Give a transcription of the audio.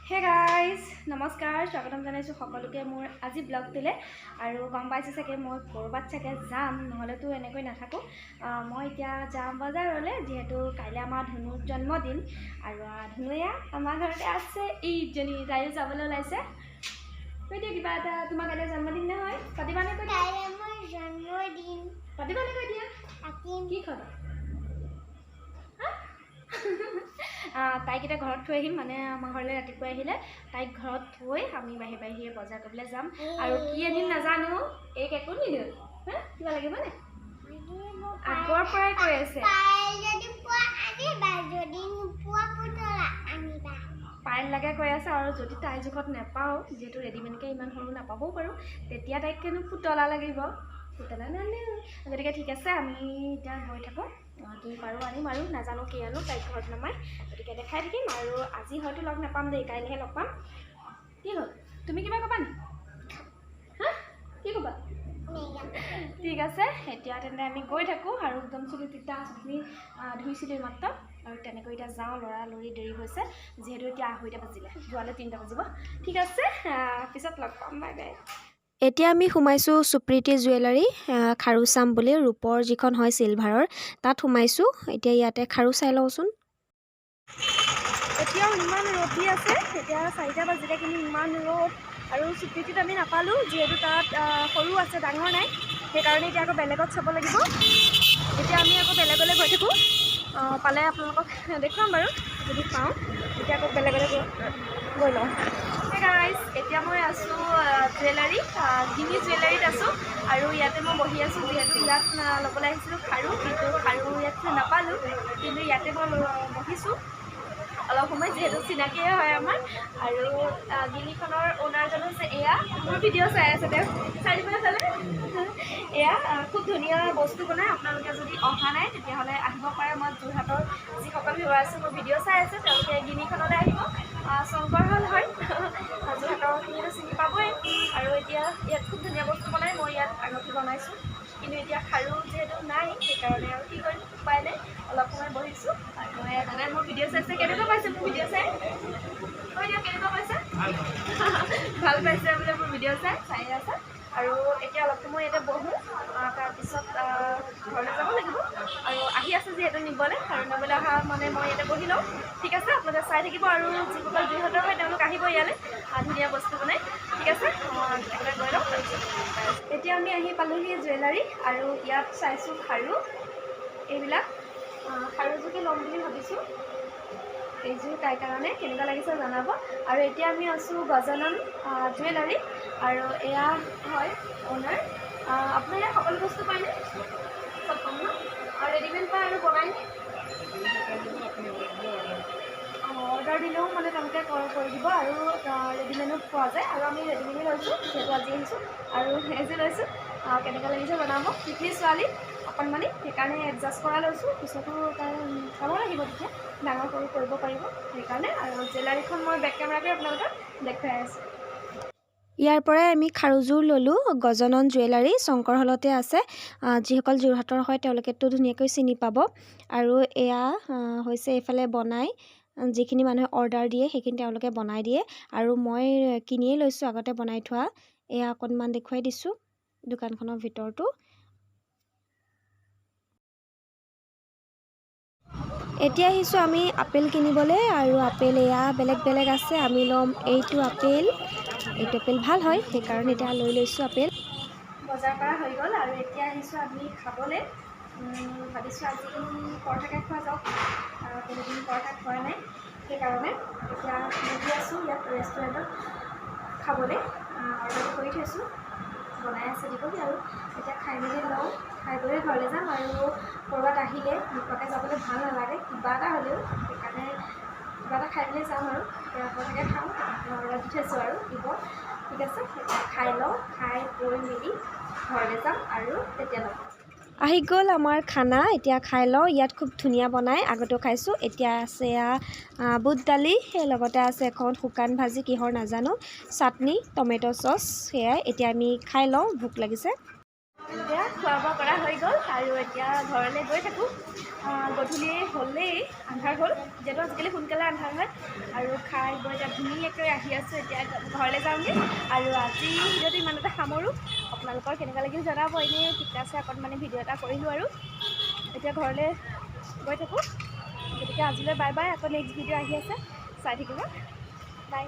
Hey guys नमस्कार स्वागतम जानाइছো সকলোকে মোৰ আজি ব্লগটোলে আৰু গম পাইছে চাগে মই কৰবাত চাগে যাম নহলে তো এনেকৈ নাথাকো মই এতিয়া যাম বজাৰলে যেহেতু কাইলে আমাৰ ধনুৰ জন্মদিন আৰু ধনুয়া আমাৰ ঘৰতে আছে ইজনী তাইও যাবলৈ ওলাইছে কইতে কিবা এটা তোমাৰ কাইলে জন্মদিন নহয় পাতিবানে কই কাইলে মোৰ জন্মদিন পাতিবানে কই দিয়া আকিম কি খবৰ তাইক এটা ঘৰত থৈ আহিম মানে আমাৰ ঘৰলৈ ৰাতিপুৱা আহিলে তাইক ঘৰত থৈ আমি বাহিৰে বজাৰ কৰিবলৈ যাম আৰু কি আনিম নাজানো এই একো নিদিও কিবা লাগিব নে আগৰ পৰাই কৈ আছে যদি পোৱা আনিবা যদি নোপোৱা পুতলা আনিবা পাইল লাগে কৈ আছে আৰু যদি তাই জোখত নেপাও যেহেতু ৰেডিমেডকে ইমান সৰু নাপাবও পাৰো তেতিয়া তাইক কেনো পুতলা লাগিব পুতলা নানে গতিকে ঠিক আছে আমি এতিয়া গৈ থাকো কি পাৰো আনিম আৰু নাজানো কি আনো তাইক ঘৰত নমাই গতিকে দেখাই থাকিম আৰু আজি হয়তো লগ নাপাম দেই কাইলেহে লগ পাম কি হ'ল তুমি কিবা ক'বা নি কি ক'বা ঠিক আছে এতিয়া তেন্তে আমি গৈ থাকো আৰু একদম চুলি তিতা চুলি ধুইছিলো মাত্ৰ আৰু তেনেকৈ এতিয়া যাওঁ লৰা লৰি দেৰি হৈছে যেহেতু এতিয়া 2:30 বাজিলে যোৱালে 3টা বাজিব ঠিক আছে পিছত লগ পাম বাই বাই এতিয়া আমি সোমাইছো সুপ্ৰীতি জুৱেলাৰী খাৰুচাম বুলি ৰূপৰ যিখন হয় সিলভাৰৰ তাত সোমাইছো এতিয়া ইয়াতে খাৰু চাই লওঁচোন এতিয়াও ইমান ৰ'দ দি আছে এতিয়া 4টা বাজিলে কিন্তু ইমান ৰ'দ আৰু সুপ্ৰীতিত আমি নাপালো যেহেতু তাত সৰু আছে ডাঙৰ নাই সেইকাৰণে এতিয়া আকৌ বেলেগত চাব লাগিব এতিয়া আমি আকৌ বেলেগলৈ গৈ থাকোঁ পালে আপোনালোকক দেখুৱাম বাৰু যদি পাওঁ এতিয়া আকৌ বেলেগলৈ গৈ লওঁ গাইজ এতিয়া মই আছোঁ জুৱেলাৰী গিনি জুৱেলাৰীত আছোঁ আৰু ইয়াতে মই বহি আছোঁ যিহেতু ইয়াত ল'বলৈ আহিছিলোঁ খাৰু কিন্তু খাৰু ইয়াত নাপালোঁ কিন্তু ইয়াতে মই বহিছোঁ অলপ সময় যেহেতু চিনাকিয়ে হয় আমাৰ আৰু গিনিখনৰ অ'নাৰজন হৈছে এয়া মোৰ ভিডিঅ' চাই আছে তেওঁ চাৰিফালে চালে এয়া খুব ধুনীয়া বস্তু বনায় আপোনালোকে যদি অহা নাই তেতিয়াহ'লে আহিব পাৰে মই যোৰহাটৰ যিসকল ভিউৱাৰ্ছে মোৰ ভিডিঅ' চাই আছে তেওঁলোকে গিনিখনলৈ আহিব শংকৰ হল হয় যোৰহাটৰখিনিতো চিনি পাবই আৰু এতিয়া ইয়াত খুব ধুনীয়া বস্তু বনায় মই ইয়াত আগতে বনাইছোঁ কিন্তু এতিয়া খাৰু যিহেতু নাই সেইকাৰণে আৰু কি কৰিম উপায় নাই অলপ সময় বহিছোঁ আৰু দাদাই মোৰ ভিডিঅ' চাইছে কেনেকুৱা পাইছে মোৰ ভিডিঅ' চাই কৈ দিয়ক কেনেকুৱা পাইছে ভাল পাইছে বোলে মোৰ ভিডিঅ' চাই আছে আৰু এতিয়া অলপ সময় ইয়াতে বহোঁ তাৰপিছত ঘৰলৈ যাব লাগিব আৰু আহি আছে যিহেতু নিবলৈ আৰু নিবলৈ অহা মানে মই ইয়াতে বহি লওঁ ঠিক আছে আপোনালোকে চাই থাকিব আৰু যিসকল যোৰহাটৰ হয় তেওঁলোক আহিব ইয়ালৈ ধুনীয়া বস্তু বনাই ঠিক আছে একেবাৰে গৈ লওঁ এতিয়া আমি আহি পালোহি জুৱেলাৰী আৰু ইয়াত চাইছোঁ খাৰু এইবিলাক খাৰুযোৰকে ল'ম বুলি ভাবিছোঁ এইযোৰ তাইৰ কাৰণে কেনেকুৱা লাগিছে জনাব আৰু এতিয়া আমি আছোঁ গজানন জুৱেলাৰী আৰু এয়া হয় অ'নাৰ আপোনাৰ ইয়াত সকলো বস্তু পায়নে চব পাম ন আৰু ৰেডিমেড পায় আৰু বনায়নে অৰ্ডাৰ দিলেও মানে তেওঁলোকে কৰি দিব আৰু ৰেডিমেডো পোৱা যায় আৰু আমি ৰেডিমেডে লৈছোঁ যিহেতু আজি আহিছোঁ আৰু এযোৰ লৈছোঁ কেনেকুৱা লাগিছে জনাব পিকনিক ছোৱালী অকণমানি সেইকাৰণে এডজাষ্ট কৰা লৈছোঁ পিছতো তাৰ চাব লাগিব তেতিয়া ডাঙৰ সৰু কৰিব পাৰিব সেইকাৰণে আৰু জুৱেলাৰীখন মই বেক কেমেৰাকৈ আপোনালোকক দেখুৱাই আছোঁ ইয়াৰ পৰাই আমি খাৰুযোৰ ল'লোঁ গজানন জুৱেলাৰী শংকৰ হলতে আছে যিসকল যোৰহাটৰ হয় তেওঁলোকেতো ধুনীয়াকৈ চিনি পাব আৰু এয়া হৈছে এইফালে বনাই যিখিনি মানুহে অৰ্ডাৰ দিয়ে সেইখিনি তেওঁলোকে বনাই দিয়ে আৰু মই কিনিয়ে লৈছোঁ আগতে বনাই থোৱা এয়া অকণমান দেখুৱাই দিছোঁ দোকানখনৰ ভিতৰটো এতিয়া আহিছোঁ আমি আপেল কিনিবলৈ আৰু আপেল এয়া বেলেগ বেলেগ আছে আমি ল'ম এইটো আপেল ভাল হয় সেইকাৰণে এতিয়া লৈ লৈছোঁ আপেল বজাৰ কৰা হৈ গ'ল আৰু এতিয়া আহিছোঁ আমি খাবলৈ ভাবিছোঁ আজি পৰঠাকে খোৱা যাওক কোনোদিন পৰঠা খোৱা নাই সেইকাৰণে এতিয়া বহি আছোঁ ইয়াত ৰেষ্টুৰেণ্টত খাবলৈ অৰ্ডাৰ কৰি থৈছোঁ বনাই আছে দিবহি আৰু এতিয়া খাই মেলি লওঁ খাই বৈ ঘৰলৈ যাম আৰু ক'ৰবাত আহিলে নোখোৱাকৈ যাবলৈ ভাল নালাগে কিবা এটা হ'লেও সেইকাৰণে কিবা এটা খাই মেলি যাম আৰু পৰঠাকে খাওঁ অৰ্ডাৰ দি থৈছোঁ আৰু দিব ঠিক আছে খাই লওঁ খাই বৈ মেলি ঘৰলৈ যাম আৰু তেতিয়া লওঁ আহি গ'ল আমাৰ খানা এতিয়া খাই লওঁ ইয়াত খুব ধুনীয়া বনাই আগতেও খাইছোঁ এতিয়া আছে এয়া বুট দালি সেই লগতে আছে এখন শুকান ভাজি কিহৰ নাজানো চাটনি টমেট' চচ সেয়াই এতিয়া আমি খাই লওঁ ভোক লাগিছে এতিয়া খোৱা বোৱা কৰা হৈ গ'ল আৰু এতিয়া ঘৰলৈ গৈ থাকোঁ। গধূলি হ'লেই আন্ধাৰ হ'ল, যিহেতু আজিকালি সোনকালে আন্ধাৰ হয়। আৰু খাই বৈ এতিয়া ধুনীয়াকৈ আহি আছোঁ, এতিয়া ঘৰলৈ যাওঁগৈ। আৰু আজি ভিডিঅ'টো ইমানতে সামৰোঁ। আপোনালোকৰ কেনেকুৱা লাগিল জনাব। এনেই ঠিকে আছে অকণমানে ভিডিঅ' এটা কৰিলোঁ আৰু এতিয়া ঘৰলৈ গৈ থাকোঁ। গতিকে আজিলৈ বাই বাই। আকৌ নেক্সট ভিডিঅ' আহি আছে, চাই থাকিব। বাই।